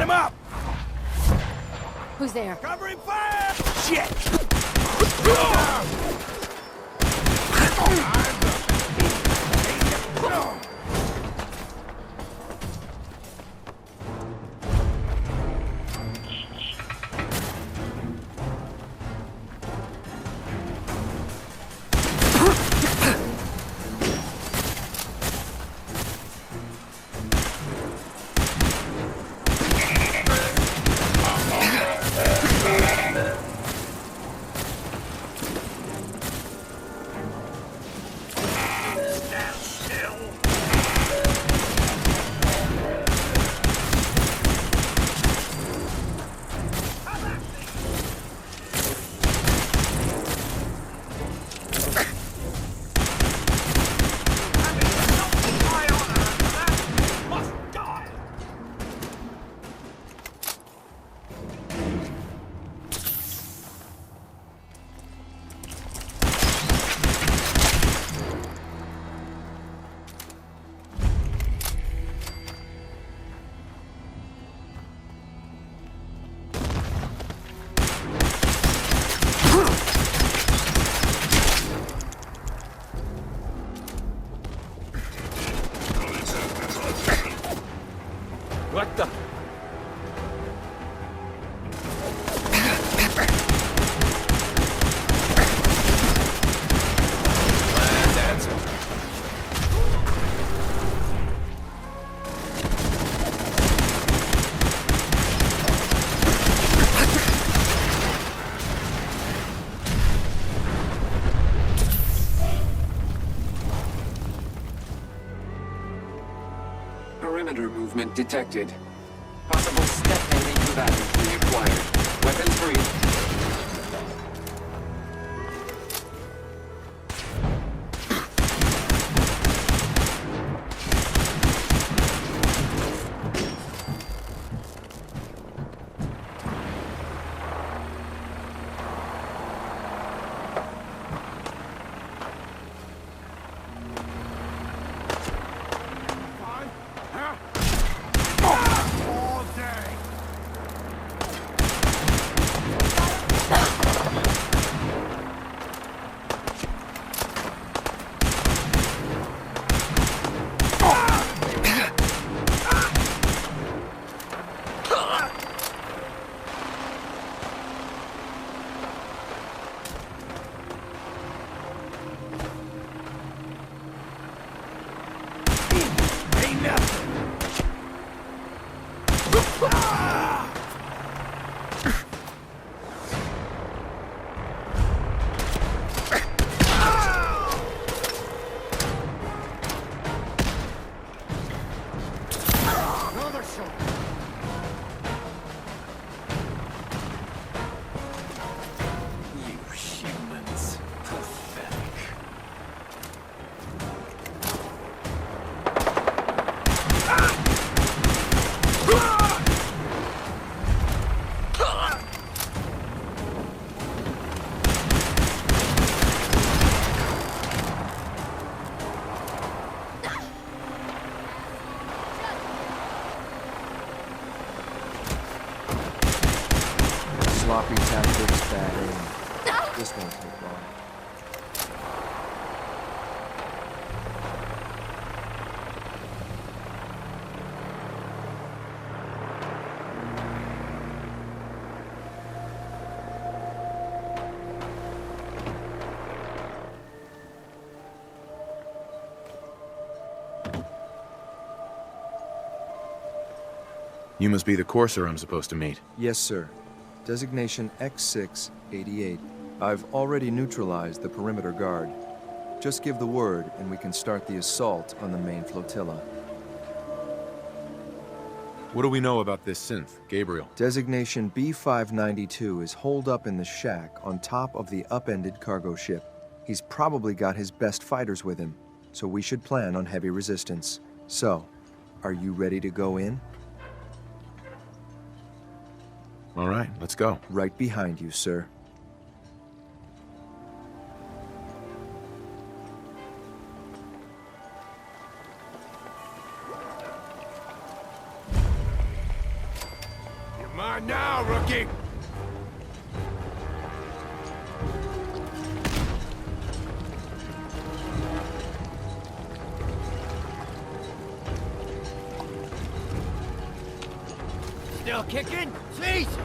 him up! Who's there? Covering fire! Shit! What the? Perimeter movement detected. Possible step-ending combatants reacquired. Weapons free. Sloppy tactics, bad aim. This won't take long. You must be the courser I'm supposed to meet. Yes, sir. Designation X688. I've already neutralized the perimeter guard. Just give the word and we can start the assault on the main flotilla. What do we know about this synth, Gabriel? Designation B592 is holed up in the shack on top of the upended cargo ship. He's probably got his best fighters with him, so we should plan on heavy resistance. So, are you ready to go in? All right, let's go. Right behind you, sir. on now, rookie! Still kicking? Jesus!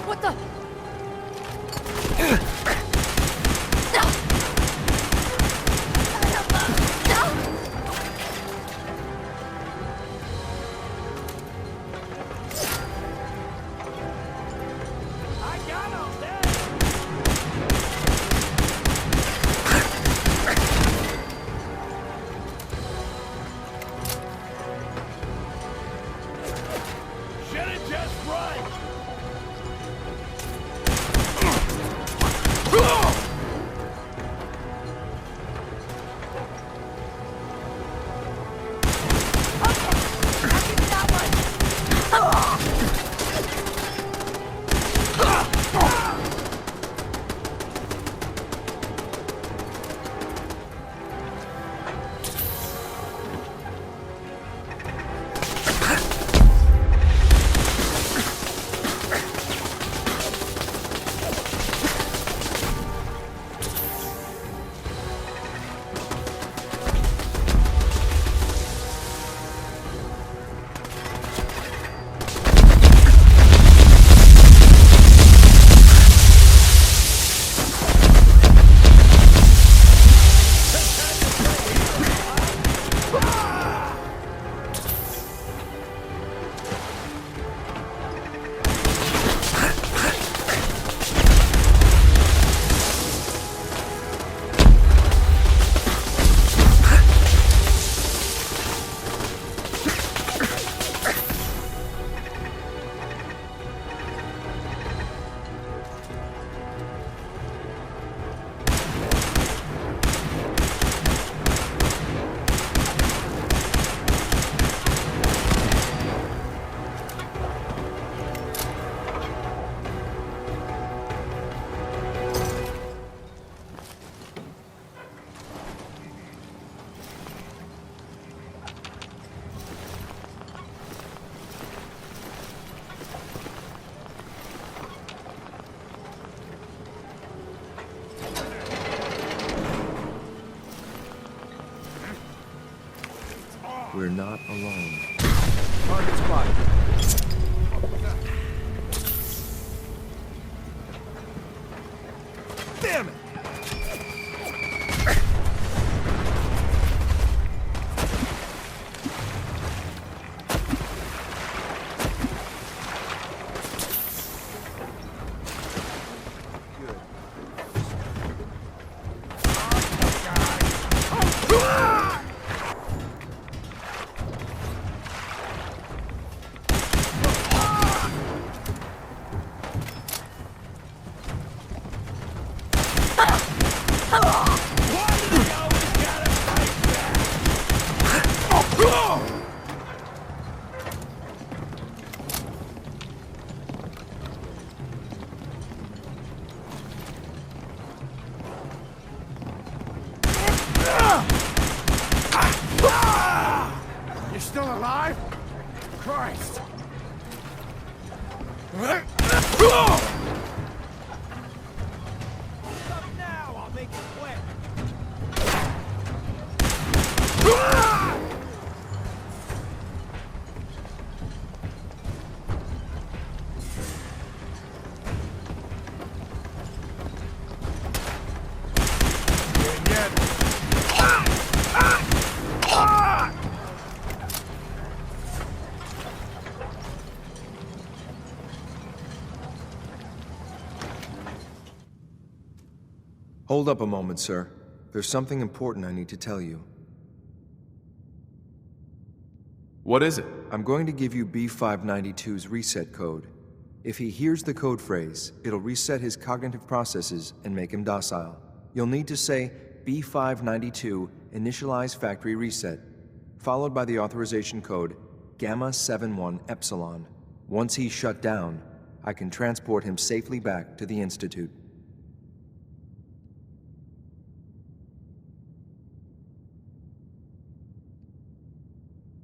What the? Should've just run! We're not alone. Target spotted. Damn it! You're still alive? Christ! Now I'll make it quick! Hold up a moment, sir. There's something important I need to tell you. What is it? I'm going to give you B592's reset code. If he hears the code phrase, it'll reset his cognitive processes and make him docile. You'll need to say B592, initialize factory reset, followed by the authorization code Gamma 71 Epsilon. Once he's shut down, I can transport him safely back to the Institute.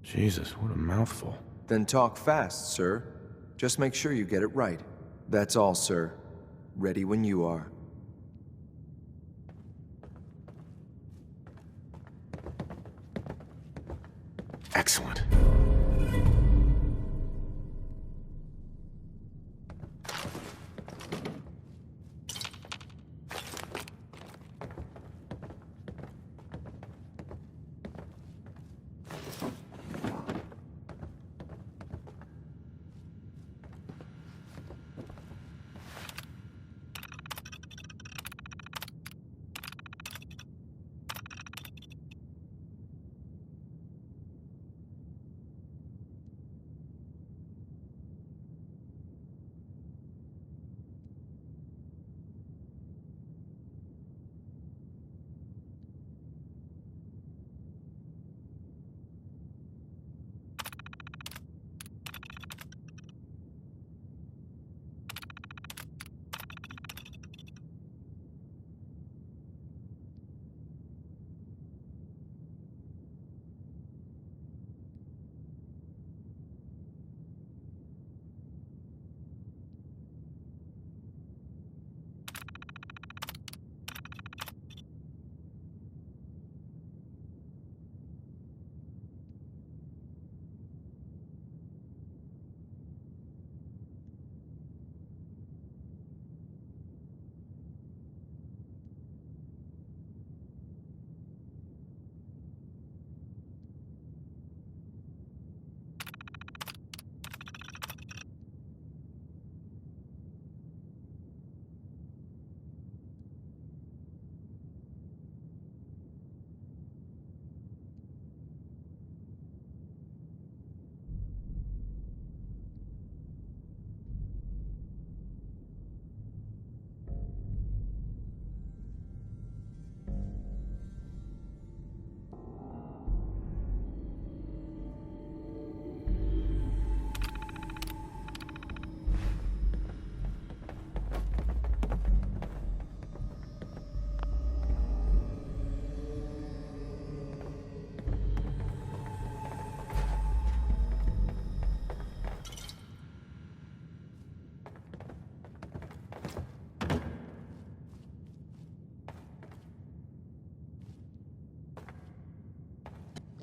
Jesus, what a mouthful. Then talk fast, sir. Just make sure you get it right. That's all, sir. Ready when you are. Excellent.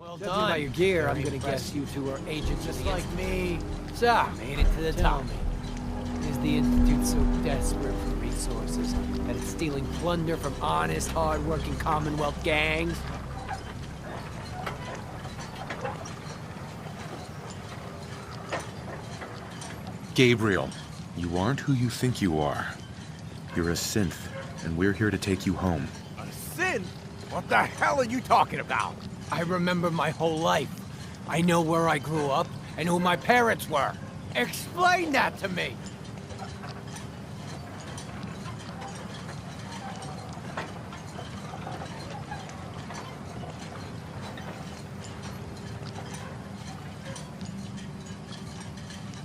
Well Judging done. by your gear, Very I'm gonna impressive. guess you two are agents Just of the like me. So, Made it to the tell top. me, is the Institute so desperate for resources that it's stealing plunder from honest, hard-working Commonwealth gangs? Gabriel, you aren't who you think you are. You're a synth, and we're here to take you home. A sin? What the hell are you talking about? I remember my whole life. I know where I grew up and who my parents were. Explain that to me.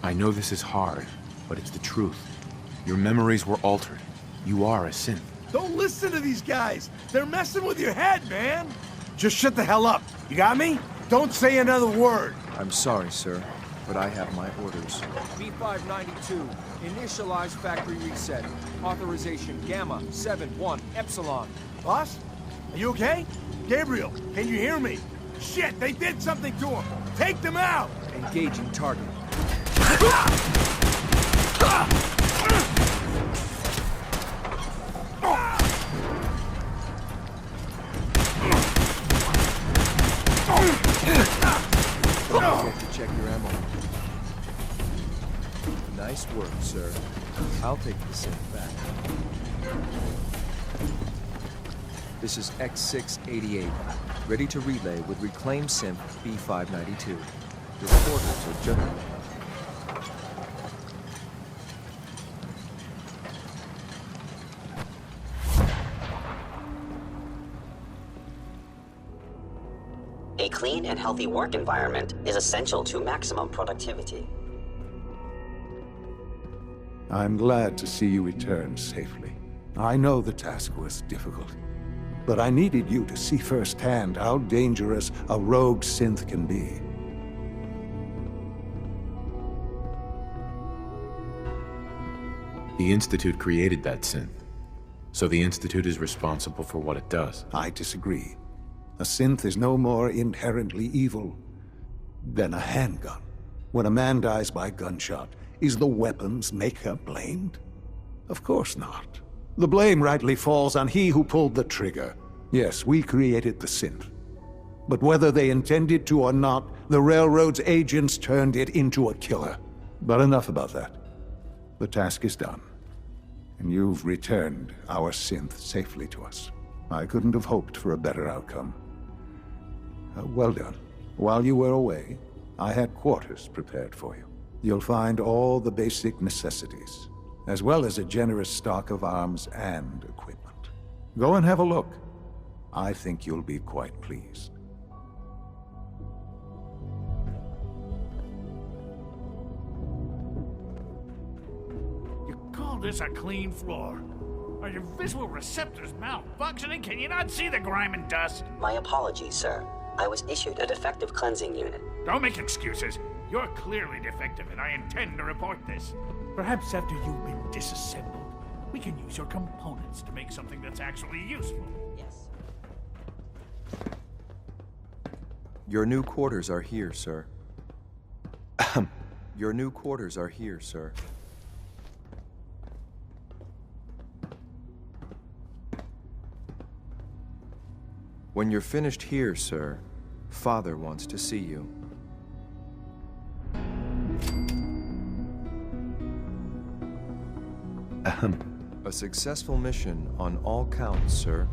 I know this is hard, but it's the truth. Your memories were altered. You are a synth. Don't listen to these guys. They're messing with your head, man. Just shut the hell up. You got me? Don't say another word. I'm sorry, sir, but I have my orders. B592, initialize factory reset. Authorization Gamma 71 Epsilon. Boss? Are you okay? Gabriel, can you hear me? Shit, they did something to him. Take them out. Engaging target. Don't forget to check your ammo. Nice work, sir. I'll take the synth back. This is X688, ready to relay with reclaimed synth B592. Your orders are just... clean and healthy work environment is essential to maximum productivity. I'm glad to see you return safely. I know the task was difficult, but I needed you to see firsthand how dangerous a rogue synth can be. The Institute created that synth, so the Institute is responsible for what it does. I disagree. A synth is no more inherently evil than a handgun. When a man dies by gunshot, is the weapon's maker blamed? Of course not. The blame rightly falls on he who pulled the trigger. Yes, we created the synth. But whether they intended to or not, the Railroad's agents turned it into a killer. But enough about that. The task is done. And you've returned our synth safely to us. I couldn't have hoped for a better outcome. Well done. While you were away, I had quarters prepared for you. You'll find all the basic necessities, as well as a generous stock of arms and equipment. Go and have a look. I think you'll be quite pleased. You call this a clean floor? Are your visual receptors malfunctioning? Can you not see the grime and dust? My apologies, sir. I was issued a defective cleansing unit. Don't make excuses. You're clearly defective, and I intend to report this. Perhaps after you've been disassembled, we can use your components to make something that's actually useful. Yes. Your new quarters are here, sir. Your new quarters are here, sir. When you're finished here, sir, Father wants to see you. A successful mission on all counts, sir.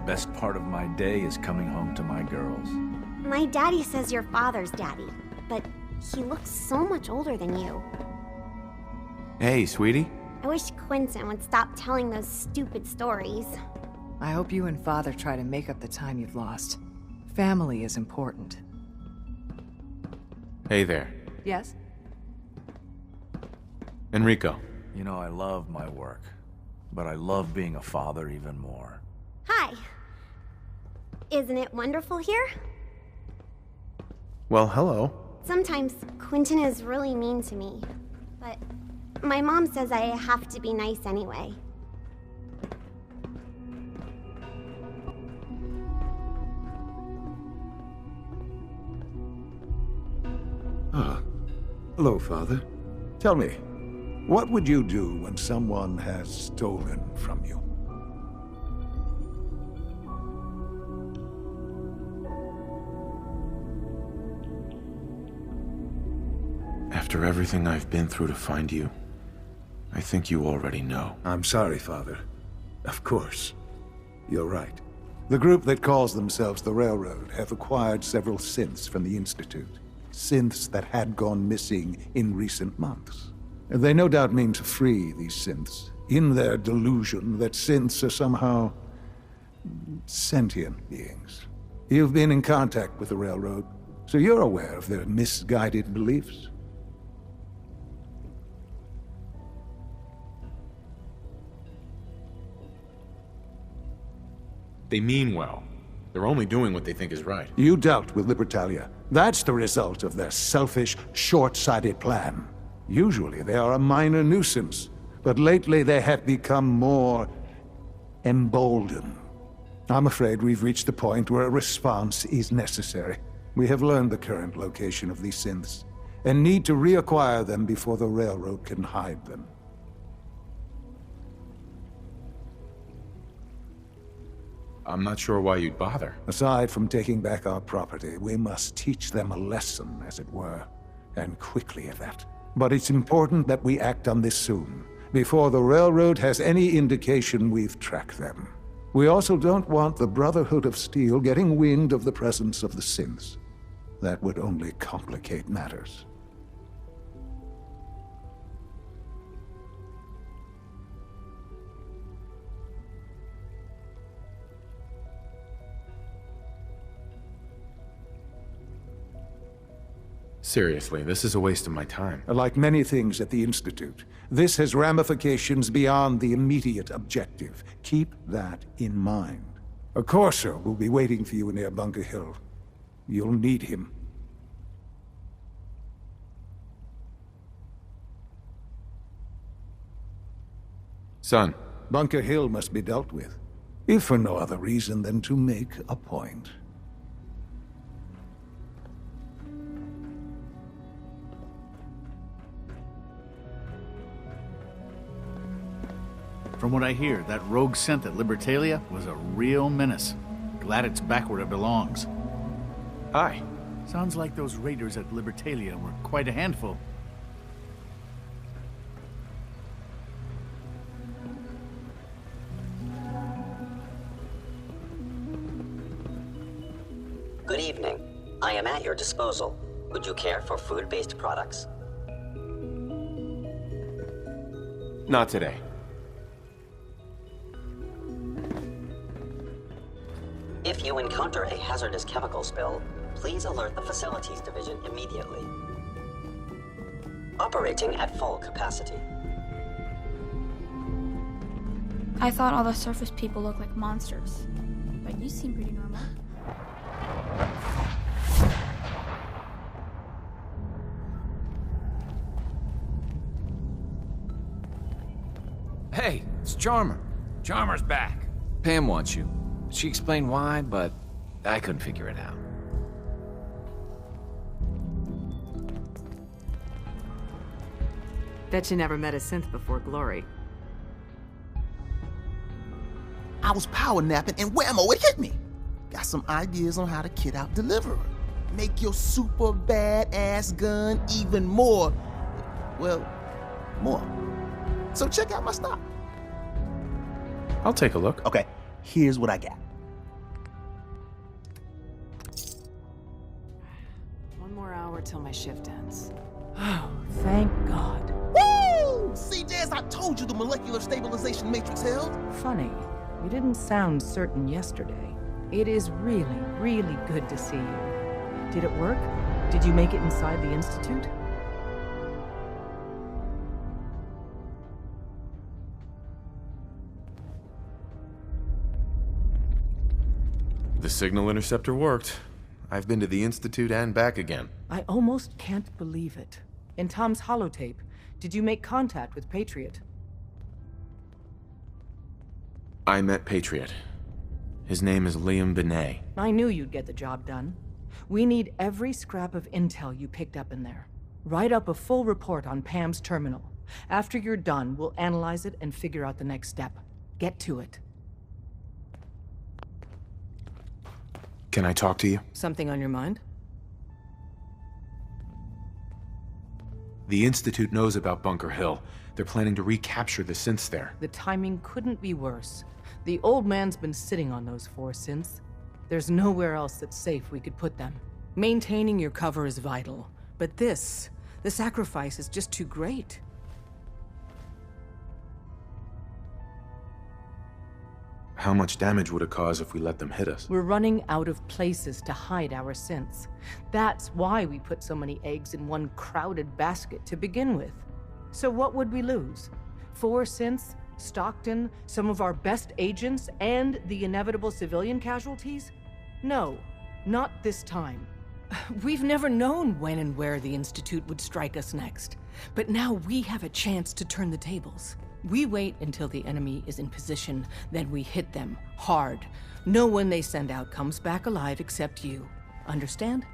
Best part of my day is coming home to my girls. My daddy says your father's daddy, but he looks so much older than you. Hey, sweetie. I wish Quentin would stop telling those stupid stories. I hope you and Father try to make up the time you've lost. Family is important. Hey there. Yes? Enrico. You know, I love my work, but I love being a father even more. Hi. Isn't it wonderful here? Well, hello. Sometimes Quentin is really mean to me, but my mom says I have to be nice anyway. Ah. Hello, Father. Tell me, what would you do when someone has stolen from you? After everything I've been through to find you, I think you already know. I'm sorry, Father. Of course. You're right. The group that calls themselves the Railroad have acquired several synths from the Institute. Synths that had gone missing in recent months. They no doubt mean to free these synths, in their delusion that synths are somehow sentient beings. You've been in contact with the Railroad, so you're aware of their misguided beliefs. They mean well. They're only doing what they think is right. You dealt with Libertalia. That's the result of their selfish, short-sighted plan. Usually they are a minor nuisance, but lately they have become more emboldened. I'm afraid we've reached the point where a response is necessary. We have learned the current location of these synths, and need to reacquire them before the Railroad can hide them. I'm not sure why you'd bother. Aside from taking back our property, we must teach them a lesson, as it were. And quickly at that. But it's important that we act on this soon, before the railroad has any indication we've tracked them. We also don't want the Brotherhood of Steel getting wind of the presence of the synths. That would only complicate matters. Seriously, this is a waste of my time. Like many things at the Institute, this has ramifications beyond the immediate objective. Keep that in mind. A Corso will be waiting for you near Bunker Hill. You'll need him. Son. Bunker Hill must be dealt with, if for no other reason than to make a point. From what I hear, that rogue synth at Libertalia was a real menace. Glad it's back where it belongs. Hi. Sounds like those raiders at Libertalia were quite a handful. Good evening. I am at your disposal. Would you care for food-based products? Not today. If you encounter a hazardous chemical spill, please alert the Facilities Division immediately. Operating at full capacity. I thought all the surface people looked like monsters, but you seem pretty normal. Hey, it's Charmer. Charmer's back. Pam wants you. She explained why, but I couldn't figure it out. Bet you never met a synth before Glory. I was power napping and whammo, it hit me. Got some ideas on how to kit out Deliverer. Make your super badass gun even more, well, more. So check out my stock. I'll take a look. Okay, here's what I got. One more hour till my shift ends. Oh, thank God. Woo! CJ, as I told you, the molecular stabilization matrix held. Funny, you didn't sound certain yesterday. It is really, really good to see you. Did it work? Did you make it inside the Institute? The signal interceptor worked. I've been to the Institute and back again. I almost can't believe it. In Tom's holotape, did you make contact with Patriot? I met Patriot. His name is Liam Benet. I knew you'd get the job done. We need every scrap of intel you picked up in there. Write up a full report on Pam's terminal. After you're done, we'll analyze it and figure out the next step. Get to it. Can I talk to you? Something on your mind? The Institute knows about Bunker Hill. They're planning to recapture the synths there. The timing couldn't be worse. The old man's been sitting on those 4 synths. There's nowhere else that's safe we could put them. Maintaining your cover is vital. But the sacrifice is just too great. How much damage would it cause if we let them hit us? We're running out of places to hide our synths. That's why we put so many eggs in one crowded basket to begin with. So what would we lose? 4 synths, Stockton, some of our best agents, and the inevitable civilian casualties? No, not this time. We've never known when and where the Institute would strike us next. But now we have a chance to turn the tables. We wait until the enemy is in position, then we hit them hard. No one they send out comes back alive except you. Understand?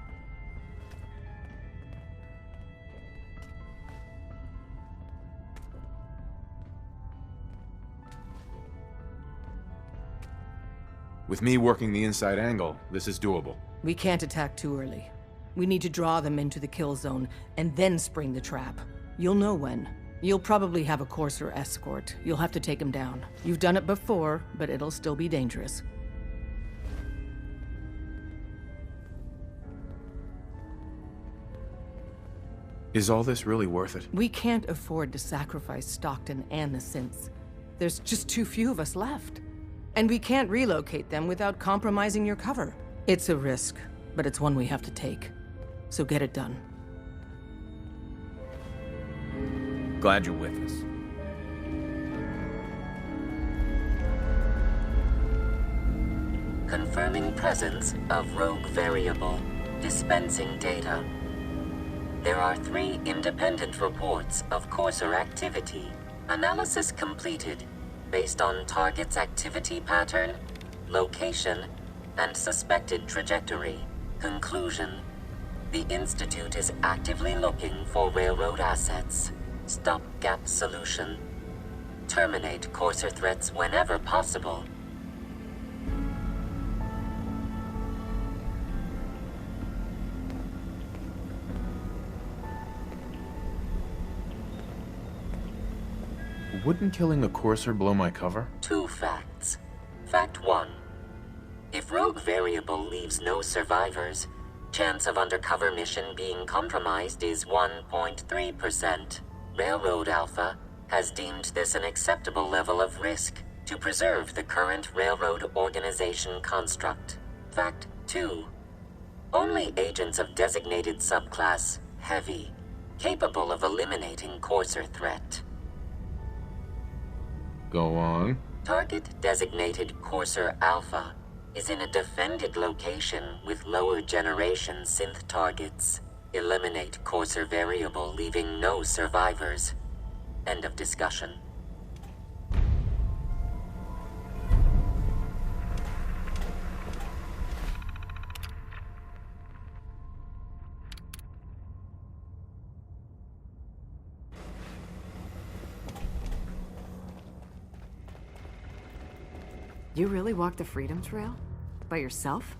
With me working the inside angle, this is doable. We can't attack too early. We need to draw them into the kill zone, and then spring the trap. You'll know when. You'll probably have a Courser escort. You'll have to take him down. You've done it before, but it'll still be dangerous. Is all this really worth it? We can't afford to sacrifice Stockton and the synths. There's just too few of us left. And we can't relocate them without compromising your cover. It's a risk, but it's one we have to take. So get it done. Glad you're with us. Confirming presence of rogue variable. Dispensing data. There are 3 independent reports of Courser activity. Analysis completed, based on target's activity pattern, location, and suspected trajectory. Conclusion: the Institute is actively looking for railroad assets. Stopgap solution. Terminate Courser threats whenever possible. Wouldn't killing a Courser blow my cover? 2 facts. Fact 1. If rogue variable leaves no survivors, chance of undercover mission being compromised is 1.3%. Railroad Alpha has deemed this an acceptable level of risk to preserve the current railroad organization construct. Fact 2. Only agents of designated subclass Heavy capable of eliminating Courser threat. Go on. Target designated Courser Alpha is in a defended location with lower generation synth targets. Eliminate Courser variable, leaving no survivors. End of discussion. You really walked the Freedom Trail? By yourself?